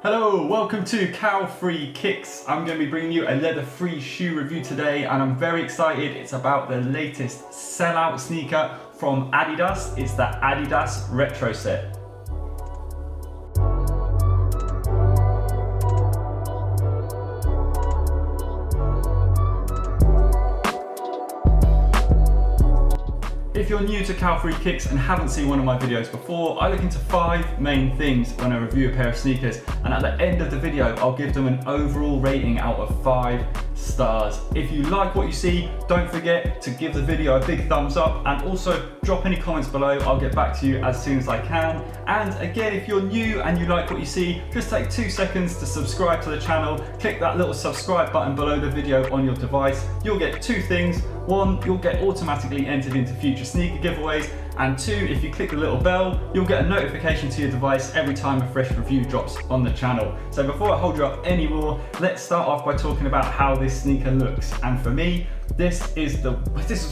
Hello, welcome to Cow-Free Kicks. I'm going to be bringing you a leather-free shoe review today and I'm very excited. It's about the latest sellout sneaker from Adidas. It's the ADIDAS RETROSET. If you're new to Cow-Free Kicks and haven't seen one of my videos before, I look into 5 main things when I review a pair of sneakers, and at the end of the video I'll give them an overall rating out of 5 stars. If you like what you see, don't forget to give the video a big thumbs up and also drop any comments below. I'll get back to you as soon as I can. And again, if you're new and you like what you see, just take 2 seconds to subscribe to the channel. Click that little subscribe button below the video on your device. You'll get 2 things. 1, you'll get automatically entered into future sneaker giveaways, and 2, if you click the little bell, you'll get a notification to your device every time a fresh review drops on the channel. So before I hold you up anymore, let's start off by talking about how this sneaker looks. And for me, this is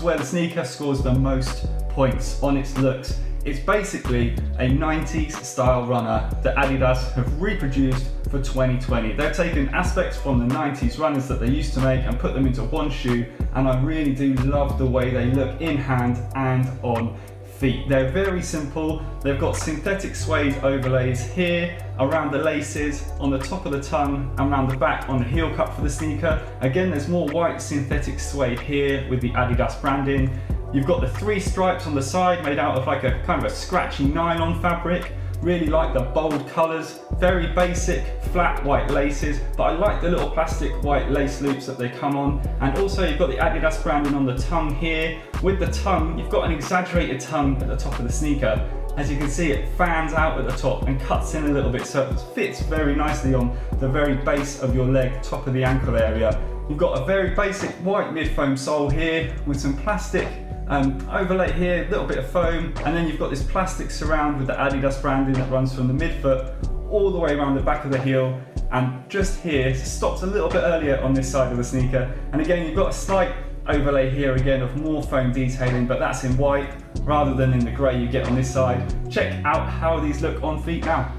where the sneaker scores the most points on its looks. It's basically a 90s style runner that Adidas have reproduced for 2020. They've taken aspects from the 90s runners that they used to make and put them into one shoe, and I really do love the way they look in hand and on feet. They're very simple. They've got synthetic suede overlays here, around the laces, on the top of the tongue, and around the back on the heel cup for the sneaker. Again, there's more white synthetic suede here with the Adidas branding. You've got the 3 stripes on the side made out of like a kind of a scratchy nylon fabric. Really like the bold colours, very basic flat white laces, but I like the little plastic white lace loops that they come on. And also you've got the Adidas branding on the tongue here. With the tongue, you've got an exaggerated tongue at the top of the sneaker. As you can see, it fans out at the top and cuts in a little bit, so it fits very nicely on the very base of your leg, top of the ankle area. You've got a very basic white mid-foam sole here with some plastic overlay here, a little bit of foam, and then you've got this plastic surround with the Adidas branding that runs from the midfoot all the way around the back of the heel, and just here, it stops a little bit earlier on this side of the sneaker. And again, you've got a slight overlay here again of more foam detailing, but that's in white rather than in the grey you get on this side. Check out how these look on feet now.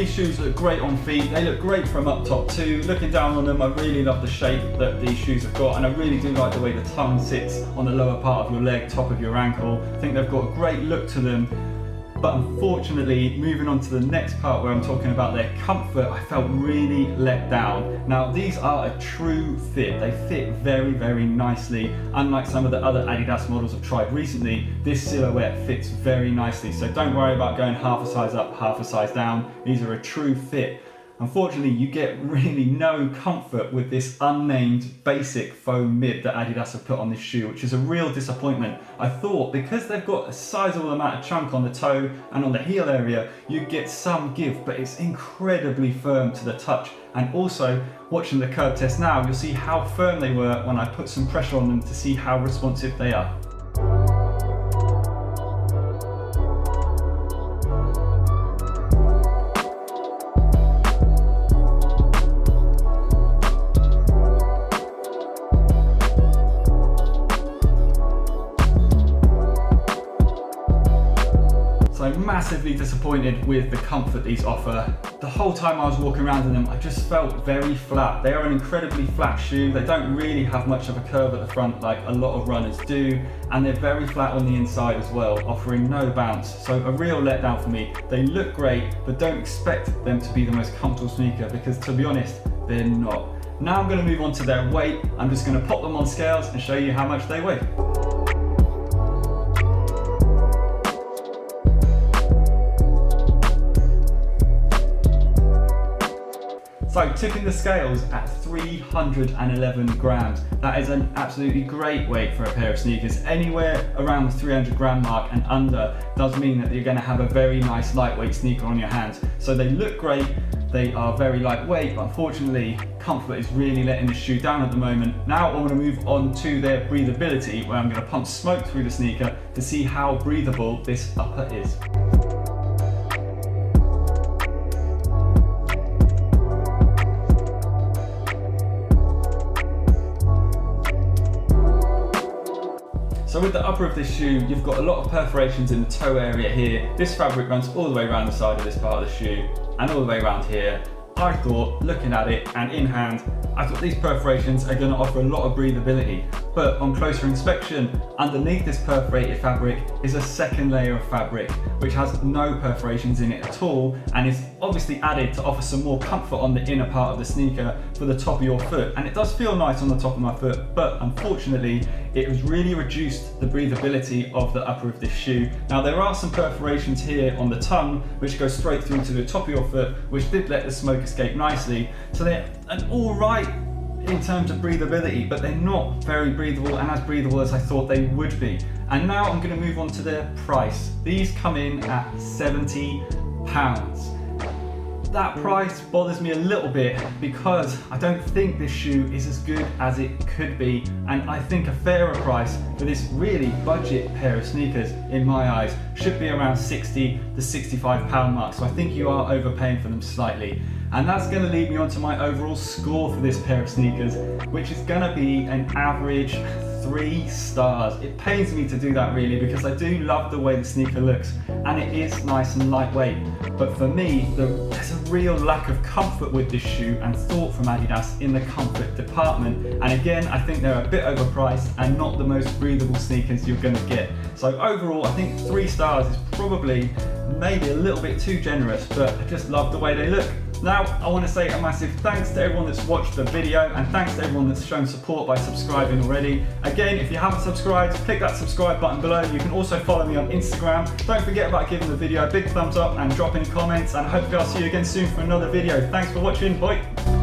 Shoes look great on feet, they look great from up top too. Looking down on them, I really love the shape that these shoes have got, and I really do like the way the tongue sits on the lower part of your leg, top of your ankle. I think they've got a great look to them. But unfortunately, moving on to the next part where I'm talking about their comfort, I felt really let down. Now, these are a true fit. They fit very, very nicely. Unlike some of the other Adidas models I've tried recently, this silhouette fits very nicely. So don't worry about going half a size up, half a size down. These are a true fit. Unfortunately, you get really no comfort with this unnamed basic foam mid that Adidas have put on this shoe, which is a real disappointment. I thought because they've got a sizable amount of chunk on the toe and on the heel area, you'd get some give, but it's incredibly firm to the touch. And also, watching the curb test now, you'll see how firm they were when I put some pressure on them to see how responsive they are. massively disappointed with the comfort these offer. The whole time I was walking around in them, I just felt very flat. They are an incredibly flat shoe. They don't really have much of a curve at the front like a lot of runners do, and they're very flat on the inside as well, offering no bounce. So a real letdown for me. They look great, but don't expect them to be the most comfortable sneaker, because to be honest, they're not. Now I'm going to move on to their weight. I'm just going to pop them on scales and show you how much they weigh. So tipping the scales at 311 grams. That is an absolutely great weight for a pair of sneakers. Anywhere around the 300 gram mark and under does mean that you're going to have a very nice lightweight sneaker on your hands. So they look great, they are very lightweight, but unfortunately comfort is really letting the shoe down at the moment. Now I want to move on to their breathability, where I'm going to pump smoke through the sneaker to see how breathable this upper is. So with the upper of this shoe, you've got a lot of perforations in the toe area here. This fabric runs all the way around the side of this part of the shoe and all the way around here. I thought, looking at it and in hand, I thought these perforations are going to offer a lot of breathability. But on closer inspection, underneath this perforated fabric is a second layer of fabric, which has no perforations in it at all, and is obviously added to offer some more comfort on the inner part of the sneaker for the top of your foot. And it does feel nice on the top of my foot, but unfortunately, it has really reduced the breathability of the upper of this shoe. Now there are some perforations here on the tongue, which go straight through to the top of your foot, which did let the smoke escape nicely. So they're an all right in terms of breathability, but they're not very breathable and as breathable as I thought they would be. And now I'm going to move on to their price. These come in at £70. That price bothers me a little bit because I don't think this shoe is as good as it could be, and I think a fairer price for this really budget pair of sneakers in my eyes should be around £60 to £65 mark. So I think you are overpaying for them slightly. And that's going to lead me on to my overall score for this pair of sneakers, which is going to be an average 3 stars. It pains me to do that really, because I do love the way the sneaker looks and it is nice and lightweight. But for me, there's a real lack of comfort with this shoe and thought from Adidas in the comfort department. And again, I think they're a bit overpriced and not the most breathable sneakers you're going to get. So overall, I think 3 stars is probably maybe a little bit too generous, but I just love the way they look. Now, I want to say a massive thanks to everyone that's watched the video, and thanks to everyone that's shown support by subscribing already. Again, if you haven't subscribed, click that subscribe button below. You can also follow me on Instagram. Don't forget about giving the video a big thumbs up and dropping comments, and I hope I'll see you again soon for another video. Thanks for watching, bye!